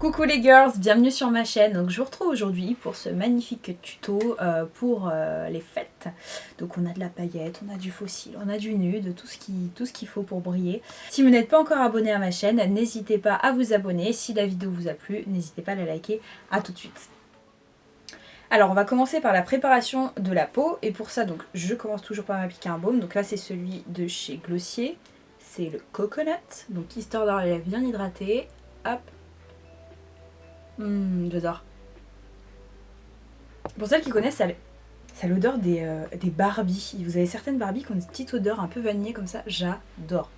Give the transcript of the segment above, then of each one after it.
Coucou les girls, bienvenue sur ma chaîne. Donc je vous retrouve aujourd'hui pour ce magnifique tuto pour les fêtes. Donc on a de la paillette, on a du fossile, on a du nude, tout ce qu'il faut pour briller. Si vous n'êtes pas encore abonné à ma chaîne, n'hésitez pas à vous abonner. Si la vidéo vous a plu, n'hésitez pas à la liker. À tout de suite. Alors on va commencer par la préparation de la peau. Et pour ça, donc je commence toujours par m'appliquer un baume. Donc là c'est celui de chez Glossier. C'est le Coconut. Donc histoire d'avoir les lèvres bien hydratées. Hop. J'adore. Pour celles qui connaissent, ça a l'odeur des Barbie. Vous avez certaines Barbie qui ont une petite odeur un peu vanillée comme ça. J'adore.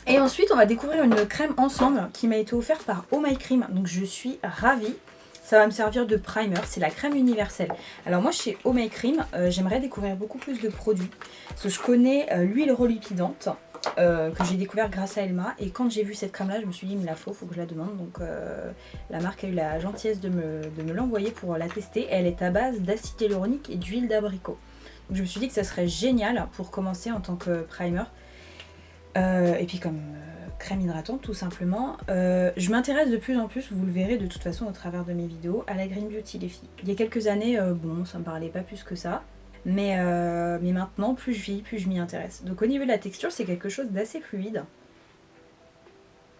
Et ensuite, on va découvrir une crème ensemble qui m'a été offerte par Oh My Cream. Donc je suis ravie. Ça va me servir de primer. C'est la crème universelle. Alors moi, chez Oh My Cream, j'aimerais découvrir beaucoup plus de produits. Parce que je connais l'huile relipidante. Que j'ai découvert grâce à Elma, et quand j'ai vu cette crème là je me suis dit il me la faut que je la demande, donc la marque a eu la gentillesse de me l'envoyer pour la tester. Elle est à base d'acide hyaluronique et d'huile d'abricot, donc je me suis dit que ça serait génial pour commencer en tant que primer et puis comme crème hydratante tout simplement. Je m'intéresse de plus en plus, vous le verrez de toute façon au travers de mes vidéos, à la Green Beauty les filles. Il y a quelques années bon ça me parlait pas plus que ça. Mais maintenant, plus je vis, plus je m'y intéresse. Donc au niveau de la texture, c'est quelque chose d'assez fluide.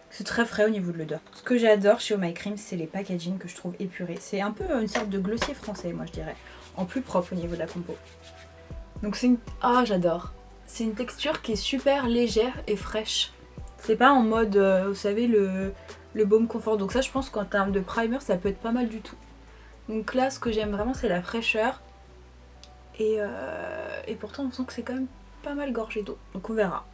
C'est très frais au niveau de l'odeur. Ce que j'adore chez Oh My Cream, c'est les packaging que je trouve épurés. C'est un peu une sorte de glossier français, moi je dirais. En plus propre au niveau de la compo. Donc c'est une... Ah, j'adore. C'est une texture qui est super légère et fraîche. C'est pas en mode, vous savez, le baume confort. Donc ça, je pense qu'en termes de primer, ça peut être pas mal du tout. Donc là, ce que j'aime vraiment, c'est la fraîcheur. Et pourtant on sent que c'est quand même pas mal gorgé d'eau, donc on verra.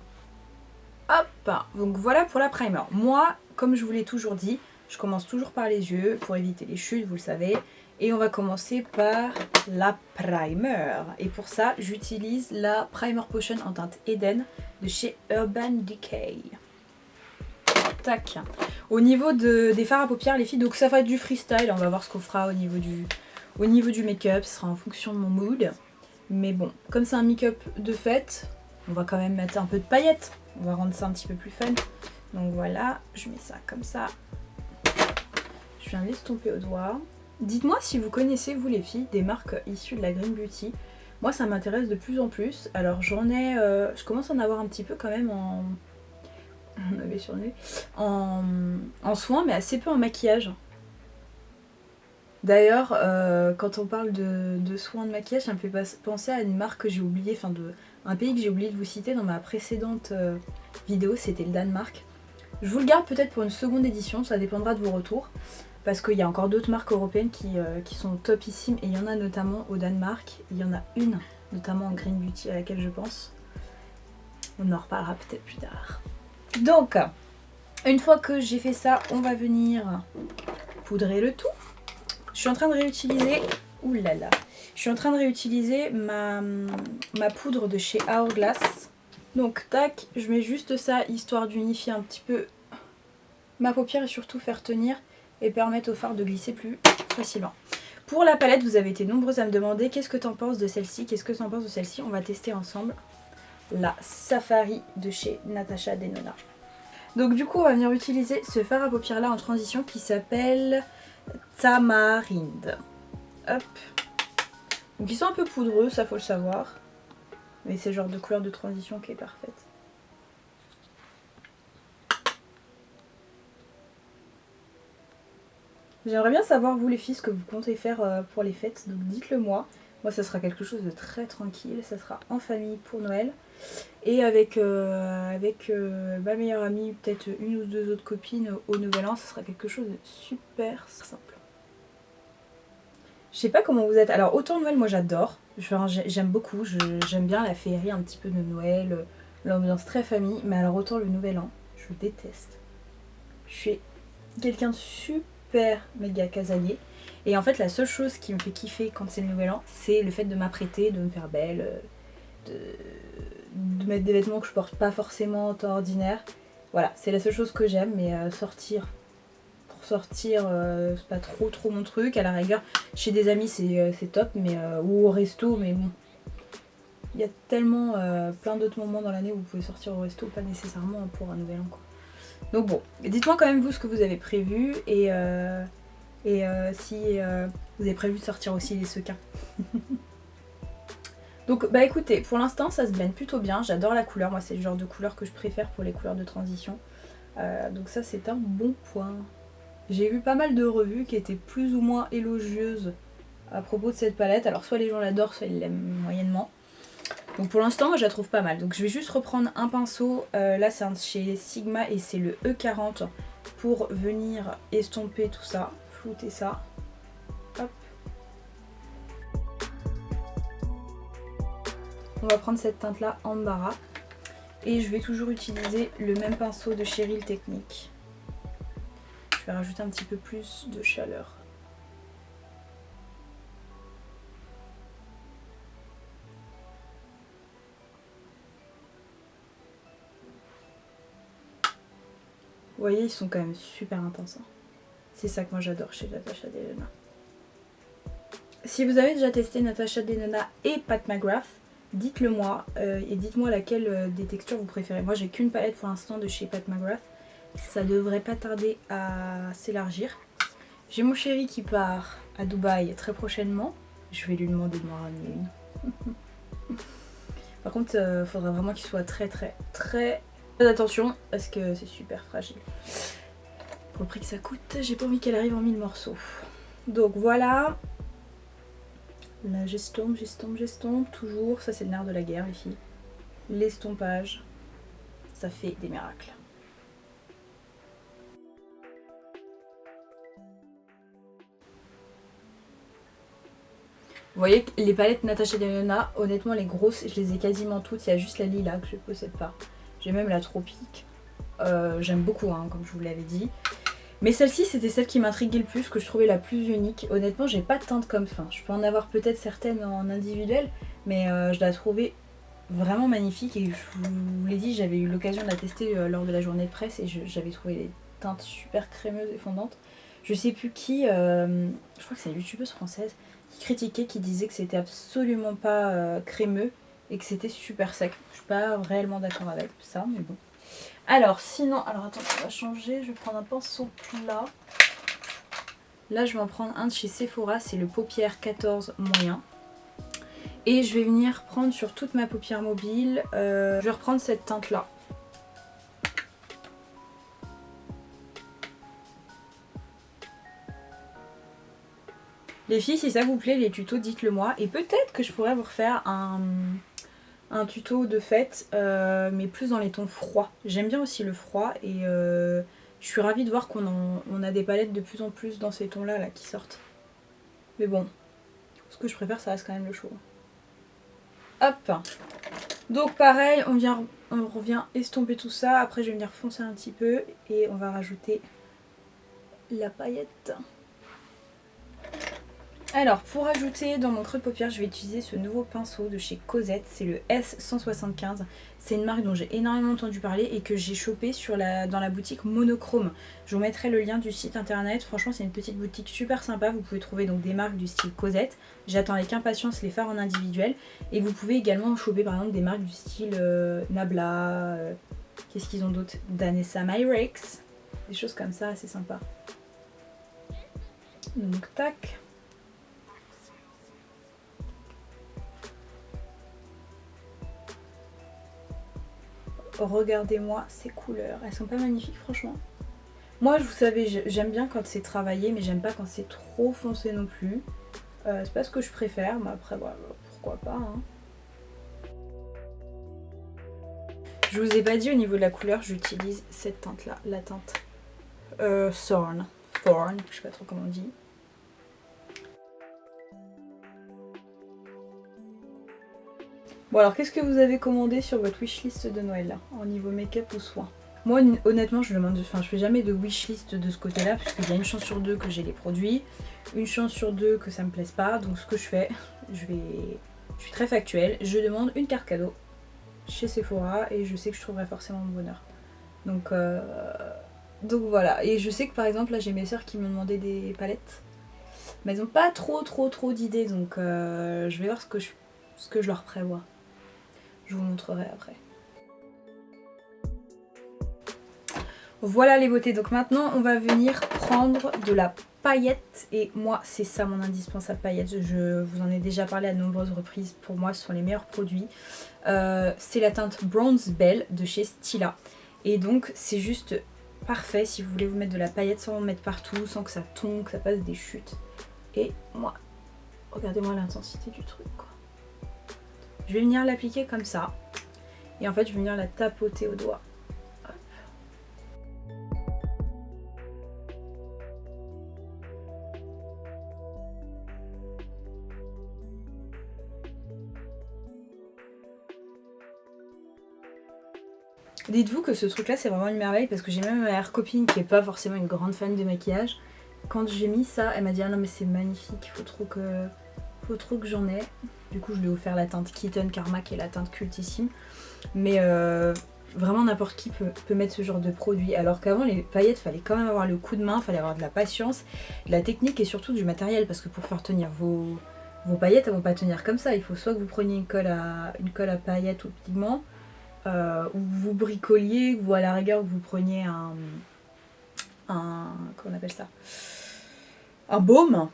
Hop, donc voilà pour la primer. Moi, comme je vous l'ai toujours dit, je commence toujours par les yeux pour éviter les chutes, vous le savez. Et on va commencer par la primer. Et pour ça, j'utilise la Primer Potion en teinte Eden de chez Urban Decay. Tac. Au niveau des fards à paupières, les filles, donc ça va être du freestyle. On va voir ce qu'on fera au niveau du make-up. Ce sera en fonction de mon mood. Mais bon, comme c'est un make-up de fête, on va quand même mettre un peu de paillettes. On va rendre ça un petit peu plus fun. Donc voilà, je mets ça comme ça. Je viens l'estomper au doigt. Dites-moi si vous connaissez, vous les filles, des marques issues de la Green Beauty. Moi, ça m'intéresse de plus en plus. Alors j'en ai... je commence à en avoir un petit peu quand même en... On avait sur le nez. En soins, mais assez peu en maquillage. D'ailleurs, quand on parle de soins de maquillage, ça me fait penser à une marque que j'ai oubliée, enfin un pays que j'ai oublié de vous citer dans ma précédente vidéo, c'était le Danemark. Je vous le garde peut-être pour une seconde édition, ça dépendra de vos retours, parce qu'il y a encore d'autres marques européennes qui sont topissimes, et il y en a notamment au Danemark, il y en a une, notamment en Green Beauty à laquelle je pense. On en reparlera peut-être plus tard. Donc, une fois que j'ai fait ça, on va venir poudrer le tout. Je suis en train de réutiliser, oulala, je suis en train de réutiliser ma poudre de chez Hourglass. Donc tac, je mets juste ça histoire d'unifier un petit peu ma paupière et surtout faire tenir et permettre au fard de glisser plus facilement. Pour la palette, vous avez été nombreuses à me demander qu'est-ce que t'en penses de celle-ci, qu'est-ce que t'en penses de celle-ci. On va tester ensemble la Safari de chez Natasha Denona. Donc du coup, on va venir utiliser ce fard à paupières là en transition qui s'appelle Tamarind. Hop. Donc ils sont un peu poudreux, ça faut le savoir. Mais c'est le genre de couleur de transition qui est parfaite. J'aimerais bien savoir vous les filles ce que vous comptez faire pour les fêtes, donc dites-le moi. Moi ça sera quelque chose de très tranquille, ça sera en famille pour Noël. Et avec ma meilleure amie, peut-être une ou deux autres copines au Nouvel An, ça sera quelque chose de super simple. Je sais pas comment vous êtes. Alors autant Noël, moi j'adore. J'aime beaucoup. J'aime bien la féerie un petit peu de Noël, l'ambiance très famille. Mais alors autant le Nouvel An, je déteste. Je suis quelqu'un de super méga casanier. Et en fait la seule chose qui me fait kiffer quand c'est le Nouvel An, c'est le fait de m'apprêter, de me faire belle, de mettre des vêtements que je porte pas forcément en temps ordinaire. Voilà, c'est la seule chose que j'aime. Mais sortir... sortir, c'est pas trop mon truc. À la rigueur, chez des amis c'est top, mais ou au resto, mais bon. Il y a tellement plein d'autres moments dans l'année où vous pouvez sortir au resto, pas nécessairement pour un Nouvel An quoi. Donc bon, dites-moi quand même vous ce que vous avez prévu et si vous avez prévu de sortir aussi les sequins. Donc bah écoutez, pour l'instant ça se blende plutôt bien, j'adore la couleur, moi c'est le genre de couleur que je préfère pour les couleurs de transition. Donc ça c'est un bon point. J'ai vu pas mal de revues qui étaient plus ou moins élogieuses à propos de cette palette, alors soit les gens l'adorent, soit ils l'aiment moyennement. Donc pour l'instant moi je la trouve pas mal, donc je vais juste reprendre un pinceau, là c'est un de chez Sigma et c'est le E40 pour venir estomper tout ça, flouter ça. Hop. On va prendre cette teinte là, Ambara. Et je vais toujours utiliser le même pinceau de Cheryl Technique. Je vais rajouter un petit peu plus de chaleur. Vous voyez, ils sont quand même super intenses. Hein. C'est ça que moi j'adore chez Natasha Denona. Si vous avez déjà testé Natasha Denona et Pat McGrath, dites-le moi et dites-moi laquelle des textures vous préférez. Moi j'ai qu'une palette pour l'instant de chez Pat McGrath. Ça devrait pas tarder à s'élargir. J'ai mon chéri qui part à Dubaï très prochainement. Je vais lui demander de m'en ramener une. Par contre, il faudra vraiment qu'il soit très attention parce que c'est super fragile. Pour le prix que ça coûte, j'ai pas envie qu'elle arrive en 1000 morceaux. Donc voilà. Là j'estompe, toujours. Ça c'est le nerf de la guerre ici. L'estompage, ça fait des miracles. Vous voyez que les palettes Natasha Denona, honnêtement les grosses, je les ai quasiment toutes. Il y a juste la lilas que je ne possède pas. J'ai même la tropique. J'aime beaucoup, hein, comme je vous l'avais dit. Mais celle-ci, c'était celle qui m'intriguait le plus, que je trouvais la plus unique. Honnêtement, j'ai pas de teinte comme ça. Je peux en avoir peut-être certaines en individuel, mais je la trouvais vraiment magnifique. Et je vous l'ai dit, j'avais eu l'occasion de la tester lors de la journée de presse et j'avais trouvé les teintes super crémeuses et fondantes. Je sais plus qui, je crois que c'est une youtubeuse française, qui critiquait, qui disait que c'était absolument pas crémeux et que c'était super sec. Je suis pas réellement d'accord avec ça, mais bon. Alors sinon, alors attends, on va changer, je vais prendre un pinceau plat. Là je vais en prendre un de chez Sephora, c'est le paupière 14 moyen. Et je vais venir prendre sur toute ma paupière mobile, je vais reprendre cette teinte là. Les filles, si ça vous plaît les tutos, dites-le moi. Et peut-être que je pourrais vous refaire un tuto de fête, mais plus dans les tons froids. J'aime bien aussi le froid et je suis ravie de voir qu'on a des palettes de plus en plus dans ces tons là qui sortent. Mais bon, ce que je préfère ça reste quand même le chaud. Hop. Donc pareil, on revient estomper tout ça. Après je vais venir foncer un petit peu et on va rajouter la paillette. Alors pour ajouter dans mon creux de paupière, je vais utiliser ce nouveau pinceau de chez Cosette, c'est le S175. C'est une marque dont j'ai énormément entendu parler et que j'ai chopé dans la boutique Monochrome. Je vous mettrai le lien du site internet, franchement c'est une petite boutique super sympa, vous pouvez trouver donc des marques du style Cosette. J'attends avec impatience les fards en individuel et vous pouvez également choper par exemple des marques du style Nabla, qu'est-ce qu'ils ont d'autre, Danessa Myrex, des choses comme ça assez sympa. Donc tac. Regardez-moi ces couleurs, elles sont pas magnifiques franchement. Moi vous savez, j'aime bien quand c'est travaillé mais j'aime pas quand c'est trop foncé non plus. C'est pas ce que je préfère, mais après voilà, pourquoi pas. Hein. Je vous ai pas dit au niveau de la couleur, j'utilise cette teinte là, la teinte Thorn, je sais pas trop comment on dit. Bon alors qu'est-ce que vous avez commandé sur votre wishlist de Noël là, au niveau make-up ou soins? Moi honnêtement je fais jamais de wishlist de ce côté là, puisqu'il y a une chance sur deux que j'ai les produits, une chance sur deux que ça me plaise pas, donc ce que je fais, je suis très factuelle, je demande une carte cadeau chez Sephora et je sais que je trouverai forcément mon bonheur. Donc voilà, et je sais que par exemple là j'ai mes soeurs qui m'ont demandé des palettes, mais elles n'ont pas trop d'idées, donc je vais voir ce que je leur prévois. Je vous montrerai après. Voilà les beautés, donc maintenant on va venir prendre de la paillette. Et moi c'est ça mon indispensable paillette, je vous en ai déjà parlé à de nombreuses reprises, pour moi ce sont les meilleurs produits. C'est la teinte Bronze Belle de chez Stila. Et donc c'est juste parfait si vous voulez vous mettre de la paillette sans en mettre partout, sans que ça tombe, que ça fasse des chutes. Et moi, regardez-moi l'intensité du truc quoi. Je vais venir l'appliquer comme ça. Et en fait je vais venir la tapoter au doigt. Dites-vous que ce truc là c'est vraiment une merveille parce que j'ai même ma meilleure copine qui est pas forcément une grande fan de maquillage. Quand j'ai mis ça, elle m'a dit ah non mais c'est magnifique, faut trop que j'en ai. Du coup je lui ai offert la teinte Kitten Karma qui est la teinte cultissime. Mais vraiment n'importe qui peut mettre ce genre de produit. Alors qu'avant les paillettes fallait quand même avoir le coup de main, fallait avoir de la patience, de la technique et surtout du matériel. Parce que pour faire tenir vos paillettes elles vont pas tenir comme ça. Il faut soit que vous preniez une colle à paillettes ou pigment. Ou vous bricoliez, ou à la rigueur vous preniez comment on appelle ça, un baume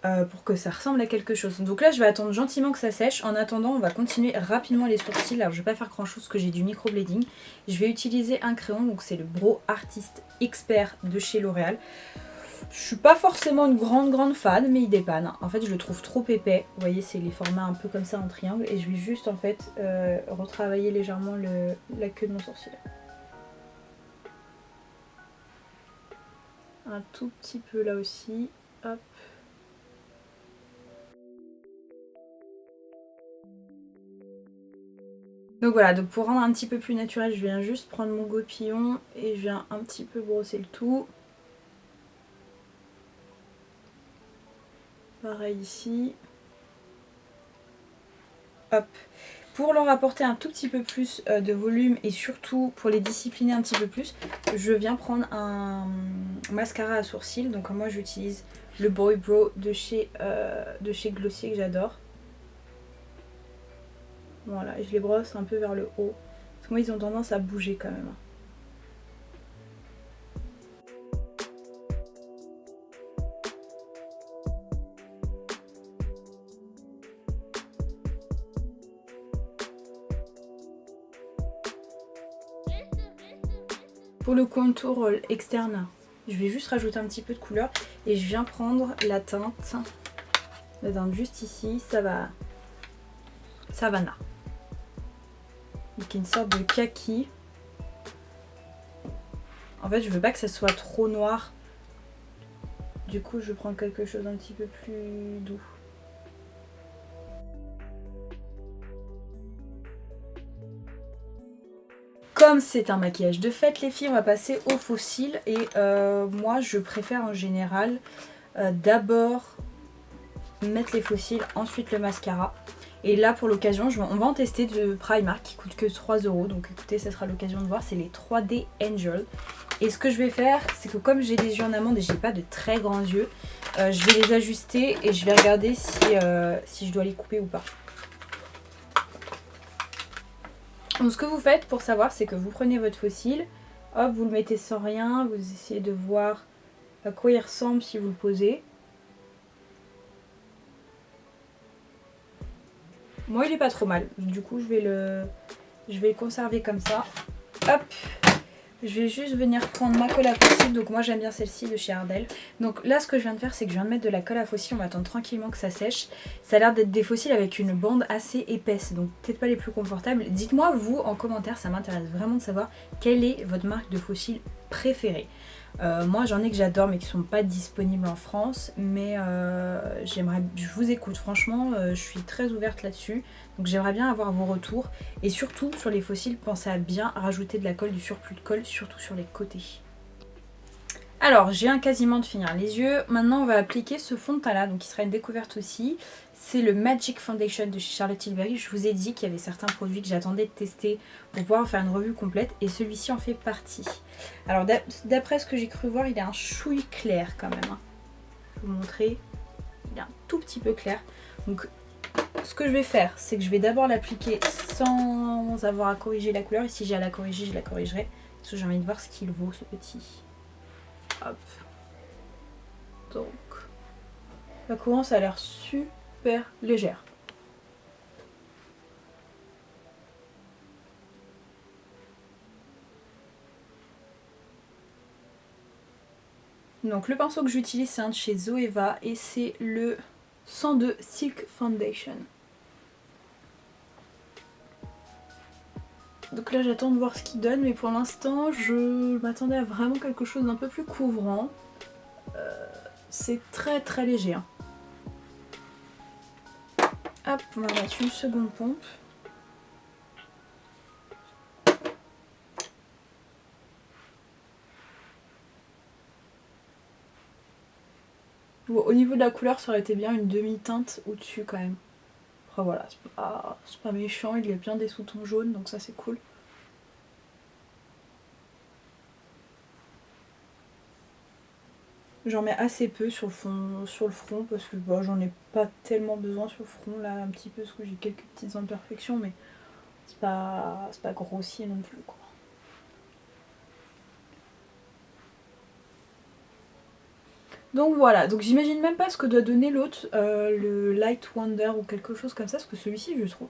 pour que ça ressemble à quelque chose. Donc là je vais attendre gentiment que ça sèche. En attendant on va continuer rapidement les sourcils. Alors je vais pas faire grand chose parce que j'ai du microblading. Je vais utiliser un crayon, donc c'est le Brow Artist Expert de chez L'Oréal. Je suis pas forcément une grande fan, mais il dépanne. En fait je le trouve trop épais. Vous voyez c'est les formats un peu comme ça en triangle. Et je vais juste en fait retravailler légèrement la queue de mon sourcil. Un tout petit peu là aussi. Hop. Donc voilà, donc pour rendre un petit peu plus naturel, je viens juste prendre mon gopillon et je viens un petit peu brosser le tout. Pareil ici. Hop. Pour leur apporter un tout petit peu plus de volume et surtout pour les discipliner un petit peu plus, je viens prendre un mascara à sourcils. Donc moi j'utilise le Boy Brow de chez Glossier que j'adore. Voilà, et je les brosse un peu vers le haut. Parce que moi ils ont tendance à bouger quand même. Pour le contour externe, je vais juste rajouter un petit peu de couleur et je viens prendre la teinte juste ici, Savannah. Donc une sorte de kaki. En fait je veux pas que ça soit trop noir. Du coup je prends quelque chose d'un petit peu plus doux. Comme c'est un maquillage de fête les filles, on va passer aux faux cils. Et moi je préfère en général d'abord mettre les faux cils, ensuite le mascara. Et là pour l'occasion on va en tester de Primark qui coûte que 3 €. Donc écoutez ça sera l'occasion de voir, c'est les 3D Angel. Et ce que je vais faire c'est que comme j'ai des yeux en amande et j'ai pas de très grands yeux, je vais les ajuster et je vais regarder si je dois les couper ou pas. Donc ce que vous faites pour savoir c'est que vous prenez votre faux cil, hop vous le mettez sans rien, vous essayez de voir à quoi il ressemble si vous le posez. Moi il est pas trop mal, du coup je vais le conserver comme ça. Hop, je vais juste venir prendre ma colle à faux cils, donc moi j'aime bien celle-ci de chez Ardell. Donc là ce que je viens de faire c'est que je viens de mettre de la colle à faux cils, on va attendre tranquillement que ça sèche. Ça a l'air d'être des faux cils avec une bande assez épaisse, donc peut-être pas les plus confortables. Dites-moi vous en commentaire, ça m'intéresse vraiment de savoir quelle est votre marque de faux cils préférée. Moi j'en ai que j'adore mais qui sont pas disponibles en France, mais je vous écoute franchement, je suis très ouverte là-dessus, donc j'aimerais bien avoir vos retours. Et surtout sur les faux cils, pensez à bien rajouter de la colle, du surplus de colle, surtout sur les côtés. Alors je viens quasiment de finir les yeux, maintenant on va appliquer ce fond de teint là, donc qui sera une découverte aussi. C'est le Magic Foundation de chez Charlotte Tilbury. Je vous ai dit qu'il y avait certains produits que j'attendais de tester pour pouvoir faire une revue complète et celui-ci en fait partie. Alors d'après ce que j'ai cru voir, il est un chouille clair quand même. Je vais vous montrer, il est un tout petit peu clair. Donc ce que je vais faire, c'est que je vais d'abord l'appliquer sans avoir à corriger la couleur. Et si j'ai à la corriger, je la corrigerai. Parce que j'ai envie de voir ce qu'il vaut, ce petit. Hop. Donc, la couronne, ça a l'air super légère. Donc le pinceau que j'utilise, c'est un de chez Zoeva et c'est le 102 Silk Foundation. Donc là j'attends de voir ce qu'il donne, mais pour l'instant je m'attendais à vraiment quelque chose d'un peu plus couvrant. C'est très très léger. Hein. Hop, on va mettre une seconde pompe. Bon, au niveau de la couleur, ça aurait été bien une demi-teinte au-dessus quand même. Après voilà, c'est pas méchant, il y a bien des sous-tons jaunes, donc ça c'est cool. J'en mets assez peu sur le front parce que bon, j'en ai pas tellement besoin sur le front là, un petit peu parce que j'ai quelques petites imperfections, mais c'est pas grossier non plus quoi. Donc voilà, donc j'imagine même pas ce que doit donner l'autre, le Light Wonder ou quelque chose comme ça, parce que celui-ci je le trouve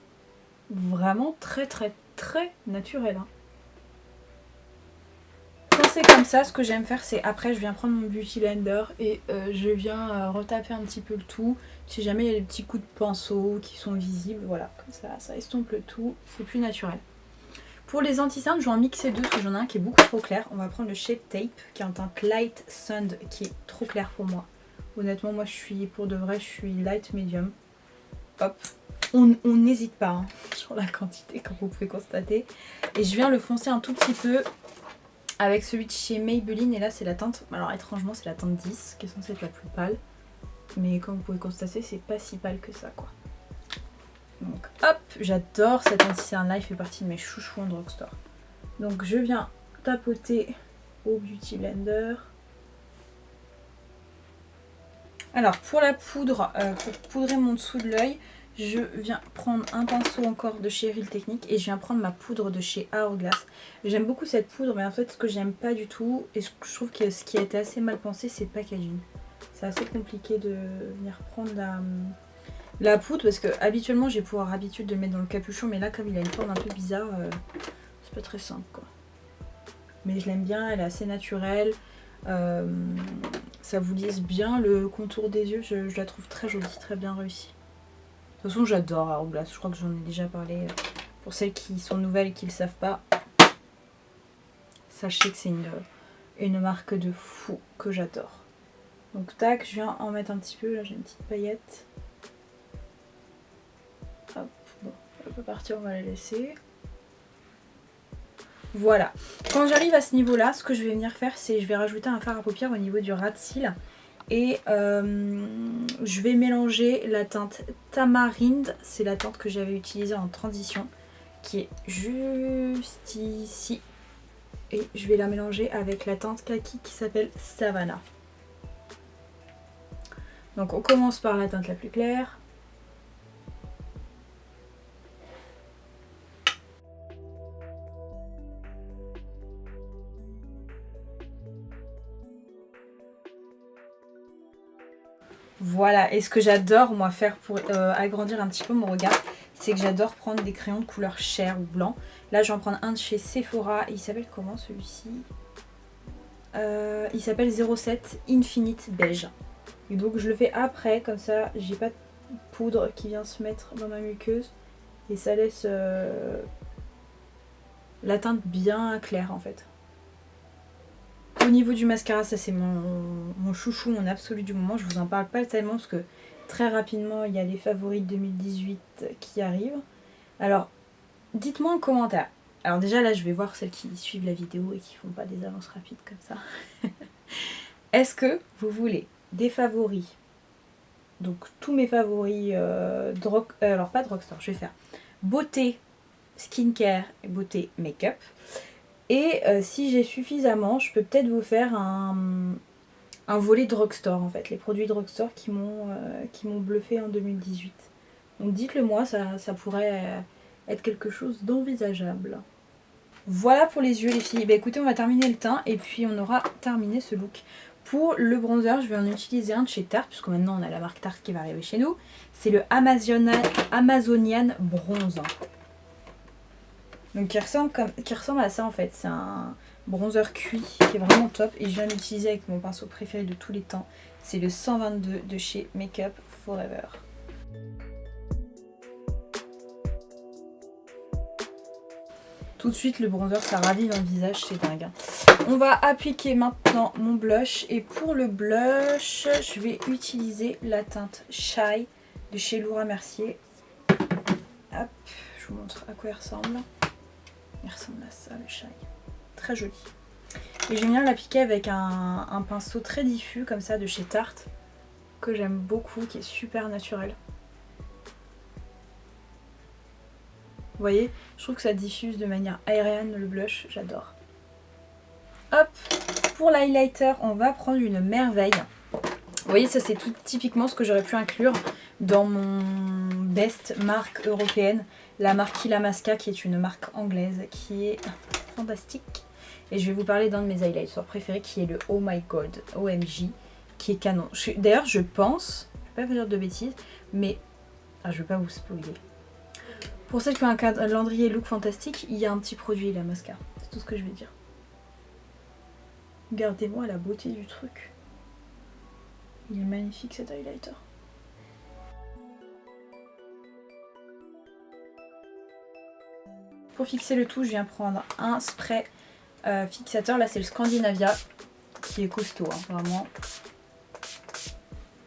vraiment très très très naturel. Hein. Quand c'est comme ça, ce que j'aime faire, c'est après je viens prendre mon Beauty Blender et je viens retaper un petit peu le tout. Si jamais il y a des petits coups de pinceau qui sont visibles, voilà, comme ça estompe le tout, c'est plus naturel. Pour les anti-cernes, je vais en mixer deux parce que j'en ai un qui est beaucoup trop clair. On va prendre le Shape Tape qui est un teint Light Sand qui est trop clair pour moi. Honnêtement, moi je suis pour de vrai, je suis light medium. Hop, on n'hésite pas hein, sur la quantité comme vous pouvez constater. Et je viens le foncer un tout petit peu avec celui de chez Maybelline. Et là c'est la teinte, alors étrangement c'est la teinte 10 qui est censée être la plus pâle. Mais comme vous pouvez constater, c'est pas si pâle que ça quoi. Donc hop, j'adore cet anti-cerne là, il fait partie de mes chouchous en drugstore. Donc je viens tapoter au Beauty Blender. Alors pour la poudre, pour poudrer mon dessous de l'œil, je viens prendre un pinceau encore de chez Real Technique et je viens prendre ma poudre de chez Hourglass. J'aime beaucoup cette poudre, mais en fait ce que j'aime pas du tout, et je trouve que ce qui a été assez mal pensé, c'est le packaging. C'est assez compliqué de venir prendre la poudre parce que habituellement j'ai pour habitude de le mettre dans le capuchon, mais là comme il a une forme un peu bizarre, c'est pas très simple quoi. Mais je l'aime bien, elle est assez naturelle, ça vous lisse bien le contour des yeux, je la trouve très jolie, très bien réussie. De toute façon j'adore Hourglass, je crois que j'en ai déjà parlé. Pour celles qui sont nouvelles et qui ne le savent pas, sachez que c'est une marque de fou que j'adore. Donc tac, je viens en mettre un petit peu, là j'ai une petite paillette. Hop, bon, elle peut partir, on va la laisser. Voilà. Quand j'arrive à ce niveau-là, ce que je vais venir faire, c'est je vais rajouter un fard à paupières au niveau du ras de cils. Et je vais mélanger la teinte Tamarind, c'est la teinte que j'avais utilisée en transition, qui est juste ici. Et je vais la mélanger avec la teinte Kaki qui s'appelle Savannah. Donc on commence par la teinte la plus claire. Voilà, et ce que j'adore moi faire pour agrandir un petit peu mon regard, c'est que j'adore prendre des crayons de couleur chair ou blanc. Là je vais en prendre un de chez Sephora, il s'appelle comment celui-ci il s'appelle 07 Infinite Beige. Et donc je le fais après, comme ça j'ai pas de poudre qui vient se mettre dans ma muqueuse. Et ça laisse la teinte bien claire en fait. Au niveau du mascara, ça c'est mon chouchou, mon absolu du moment. Je vous en parle pas tellement parce que très rapidement il y a les favoris de 2018 qui arrivent. Alors dites-moi en commentaire. Alors déjà là je vais voir celles qui suivent la vidéo et qui font pas des avances rapides comme ça. Est-ce que vous voulez des favoris? Donc tous mes favoris, alors pas drugstore, je vais faire beauté, skincare et beauté make-up. Et si j'ai suffisamment, je peux peut-être vous faire un volet drugstore en fait. Les produits drugstore qui m'ont bluffé en 2018. Donc dites-le moi, ça pourrait être quelque chose d'envisageable. Voilà pour les yeux les filles. Bah écoutez, on va terminer le teint et puis on aura terminé ce look. Pour le bronzer, je vais en utiliser un de chez Tarte, puisque maintenant on a la marque Tarte qui va arriver chez nous. C'est le Amazonian Bronze. Donc qui ressemble à ça en fait. C'est un bronzer cuit qui est vraiment top. Et je viens de l'utiliser avec mon pinceau préféré de tous les temps. C'est le 122 de chez Make Up Forever. Tout de suite le bronzer ça ravit dans le visage, c'est dingue. On va appliquer maintenant mon blush et pour le blush je vais utiliser la teinte Shy de chez Laura Mercier. Hop, je vous montre à quoi il ressemble. Il ressemble à ça le Shy, très joli. Et je vais venir l'appliquer avec un pinceau très diffus comme ça de chez Tarte que j'aime beaucoup, qui est super naturel. Vous voyez, je trouve que ça diffuse de manière aérienne le blush, j'adore. Hop, pour l'highlighter, on va prendre une merveille. Vous voyez, ça c'est tout typiquement ce que j'aurais pu inclure dans mon best marque européenne. La marque Illamasqua, qui est une marque anglaise, qui est fantastique. Et je vais vous parler d'un de mes highlighters préférés, qui est le Oh My God, OMG, qui est canon. D'ailleurs, je pense, je ne vais pas vous dire de bêtises, mais... Ah, je ne vais pas vous spoiler. Pour celles qui ont un calendrier look fantastique, il y a un petit produit Illamasqua. C'est tout ce que je vais dire. Regardez-moi la beauté du truc. Il est magnifique cet highlighter. Pour fixer le tout, je viens prendre un spray fixateur. Là, c'est le Scandinavia qui est costaud, hein, vraiment.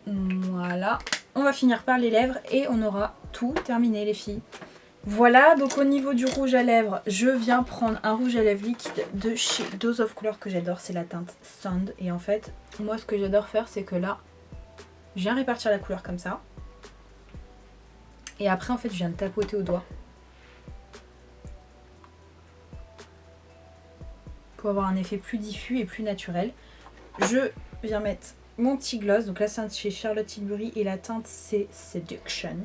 Voilà. On va finir par les lèvres et on aura tout terminé, les filles. Voilà, donc au niveau du rouge à lèvres, je viens prendre un rouge à lèvres liquide de chez Dose of Color que j'adore, c'est la teinte Sand. Et en fait, moi ce que j'adore faire, c'est que là, je viens répartir la couleur comme ça. Et après, en fait, je viens de tapoter au doigt. Pour avoir un effet plus diffus et plus naturel. Je viens mettre mon petit gloss, donc là c'est chez Charlotte Tilbury et la teinte c'est Seduction.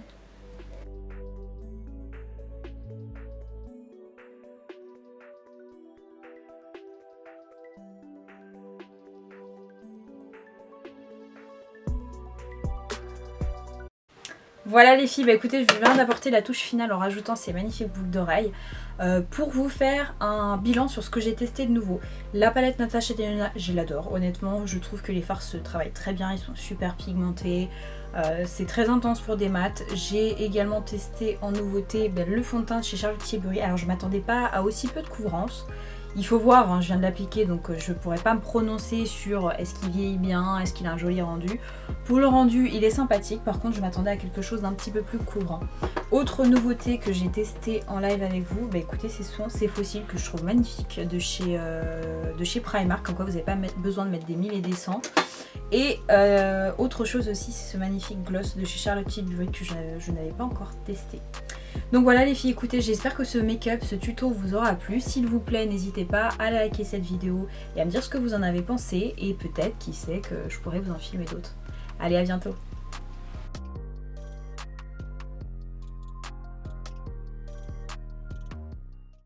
Voilà les filles, bah écoutez, je viens d'apporter la touche finale en rajoutant ces magnifiques boucles d'oreilles pour vous faire un bilan sur ce que j'ai testé de nouveau. La palette Natasha Denona, je l'adore, honnêtement, je trouve que les fards se travaillent très bien, ils sont super pigmentés, c'est très intense pour des mats. J'ai également testé en nouveauté le fond de teint chez Charlotte Tilbury, alors je m'attendais pas à aussi peu de couvrance. Il faut voir, hein, je viens de l'appliquer donc je ne pourrais pas me prononcer sur est-ce qu'il vieillit bien, est-ce qu'il a un joli rendu. Pour le rendu, il est sympathique, par contre je m'attendais à quelque chose d'un petit peu plus couvrant. Autre nouveauté que j'ai testé en live avec vous, bah écoutez, ce sont ces fossiles que je trouve magnifiques de chez Primark, comme quoi vous n'avez pas besoin de mettre des 1000 et des 100. Et autre chose aussi, c'est ce magnifique gloss de chez Charlotte Tilbury que je n'avais pas encore testé. Donc voilà les filles, écoutez, j'espère que ce make-up, ce tuto vous aura plu. S'il vous plaît, n'hésitez pas à liker cette vidéo et à me dire ce que vous en avez pensé. Et peut-être, qui sait, que je pourrais vous en filmer d'autres. Allez, à bientôt!